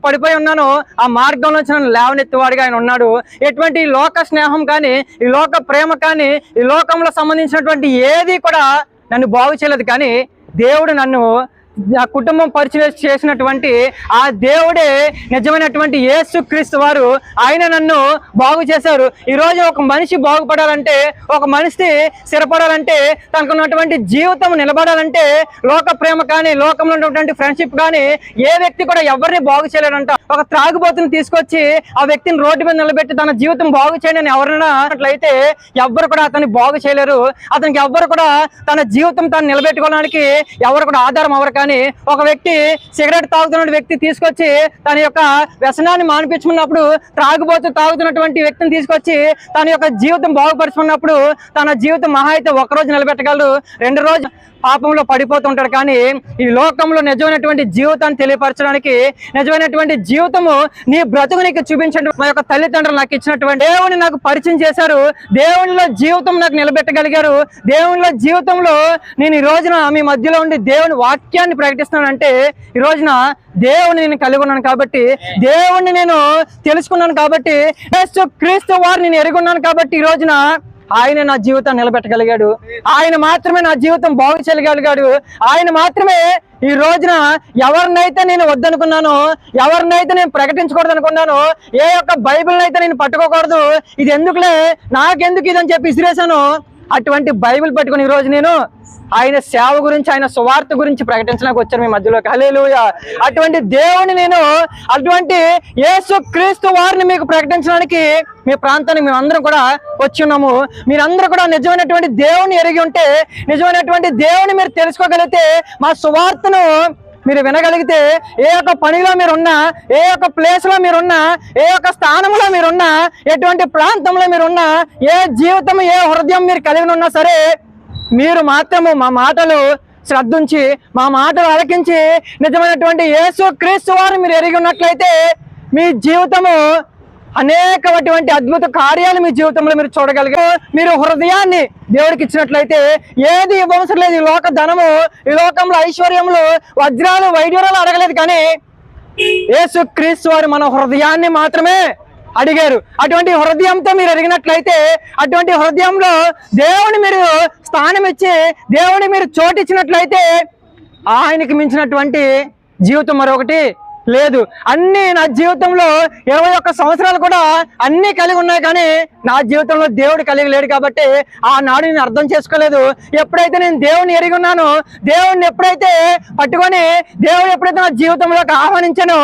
పడిపోయి ఉన్నానో ఆ మార్గంలో నన్ను లేవనెత్తివాడిగా ఆయన ఉన్నాడు. ఎటువంటి లోక స్నేహం కానీ, ఈ లోక ప్రేమ కానీ, ఈ లోకంలో సంబంధించినటువంటి ఏది కూడా నన్ను బాగు చేయలేదు. కానీ దేవుడు నన్ను ఆ కుటుంబం పరిచయం చేసినటువంటి ఆ దేవుడే నిజమైనటువంటి యేసుక్రీస్తు వారు. ఆయన నన్ను బాగు చేశారు. ఈరోజు ఒక మనిషి బాగుపడాలంటే, ఒక మనిషి స్థిరపడాలంటే, తనకున్నటువంటి జీవితం నిలబడాలంటే లోక ప్రేమ కానీ, లోకంలో ఉన్నటువంటి ఫ్రెండ్షిప్ కానీ ఏ వ్యక్తి కూడా ఎవరిని బాగు చేయలేడంట. ఒక త్రాగుబోతుని తీసుకొచ్చి ఆ వ్యక్తిని రోడ్డు మీద నిలబెట్టి తన జీవితం బాగు చేయండి అని ఎవరైనా అట్లయితే ఎవ్వరు కూడా అతన్ని బాగు చేయలేరు. అతనికి ఎవ్వరు కూడా తన జీవితం తను నిలబెట్టుకోవడానికి ఎవరు కూడా ఆధారం అవ్వరు. కానీ ఒక వ్యక్తి సిగరెట్ తాగుతున్న వ్యక్తి తీసుకొచ్చి తన యొక్క వ్యసనాన్ని మానిపించుకున్నప్పుడు, తాగుతున్నటువంటి వ్యక్తిని తీసుకొచ్చి తన యొక్క జీవితం బాగుపరుచుకున్నప్పుడు తన జీవితం మహా అయితే ఒకరోజు నిలబెట్టగలరు, 2 రోజులు పాపంలో పడిపోతుంటాడు. కానీ ఈ లోకంలో నిజమైనటువంటి జీవితాన్ని తెలియపరచడానికి, నిజమైనటువంటి జీవితము నీ బ్రతుకు నీకు చూపించడం మా యొక్క తల్లిదండ్రులు నాకు ఇచ్చినటువంటి దేవుని నాకు పరిచయం చేశారు. దేవునిలో జీవితం నాకు నిలబెట్టగలిగారు. దేవునిలో జీవితంలో నేను ఈ రోజున మీ మధ్యలో ఉండి దేవుని వాక్యాన్ని ప్రకటిస్తున్నానంటే ఈ రోజున దేవుని నేను కలిగి ఉన్నాను కాబట్టి, దేవుణ్ణి నేను తెలుసుకున్నాను కాబట్టి, యేసుక్రీస్తు వారిని నేను ఎరిగి ఉన్నాను కాబట్టి ఈ రోజున ఆయన నా జీవితాన్ని నిలబెట్టగలిగాడు. ఆయన మాత్రమే నా జీవితం బాగు చేయగలిగాడు. ఆయన మాత్రమే ఈ రోజున ఎవరినైతే నేను వద్దనుకున్నానో, ఎవరినైతే నేను ప్రకటించకూడదు అనుకున్నానో, ఏ యొక్క బైబిల్ని అయితే నేను పట్టుకోకూడదు, ఇది ఎందుకులే నాకెందుకు ఇదని చెప్పి విసిరేశాను, అటువంటి బైబిల్ పట్టుకుని ఈ రోజు నేను ఆయన సేవ గురించి, ఆయన సువార్త గురించి ప్రకటించడానికి వచ్చాను మీ మధ్యలోకి. హల్లెలూయా. అటువంటి దేవుని నేను, అటువంటి యేసుక్రీస్తు వారిని మీకు ప్రకటించడానికి మీ ప్రాంతానికి మేమందరం కూడా వచ్చి ఉన్నాము. మీరందరూ కూడా నిజమైనటువంటి దేవుని ఎరిగి ఉంటే, నిజమైనటువంటి దేవుని మీరు తెలుసుకోగలిగితే, మా సువార్తను మీరు వినగలిగితే, ఏ యొక్క పనిలో మీరున్నా, ఏ యొక్క ప్లేస్లో మీరున్నా, ఏ యొక్క స్థానంలో మీరున్నా, ఎటువంటి ప్రాంతంలో మీరున్నా, ఏ జీవితం, ఏ హృదయం మీరు కలిగి ఉన్నా సరే, మీరు మాత్రము మా మాటలు శ్రద్ధుంచి, మా మాటలు ఆలకించి, నిజమైనటువంటి యేసుక్రీస్తు వారిని మీరు ఎరిగి ఉన్నట్లయితే మీ జీవితము అనేకటువంటి అద్భుత కార్యాలు మీ జీవితంలో మీరు చూడగలిగారు. మీరు హృదయాన్ని దేవుడికి ఇచ్చినట్లయితే ఏది ఇవ్వవసరం లేదు. ఈ లోక ధనము, ఈ లోకంలో ఐశ్వర్యములు, వజ్రాలు, వైడ్యూరాలు అడగలేదు. కానీ యేసుక్రీస్తు వారు మన హృదయాన్ని మాత్రమే అడిగారు. అటువంటి హృదయంతో మీరు ఎరిగినట్లయితే, అటువంటి హృదయంలో దేవుని మీరు స్థానం ఇచ్చి, దేవుని మీరు చోటు ఇచ్చినట్లయితే ఆయనకి మించినటువంటి జీవితం మరొకటి లేదు. అన్ని నా జీవితంలో 21 సంవత్సరాలు కూడా అన్ని కలిగి ఉన్నాయి. కానీ నా జీవితంలో దేవుడు కలిగి లేడు కాబట్టి ఆనాడు నేను అర్థం చేసుకోలేదు. ఎప్పుడైతే నేను దేవుని ఎరిగి ఉన్నానో, దేవుడిని ఎప్పుడైతే పట్టుకొని దేవుడు ఎప్పుడైతే నా జీవితంలోకి ఆహ్వానించానో,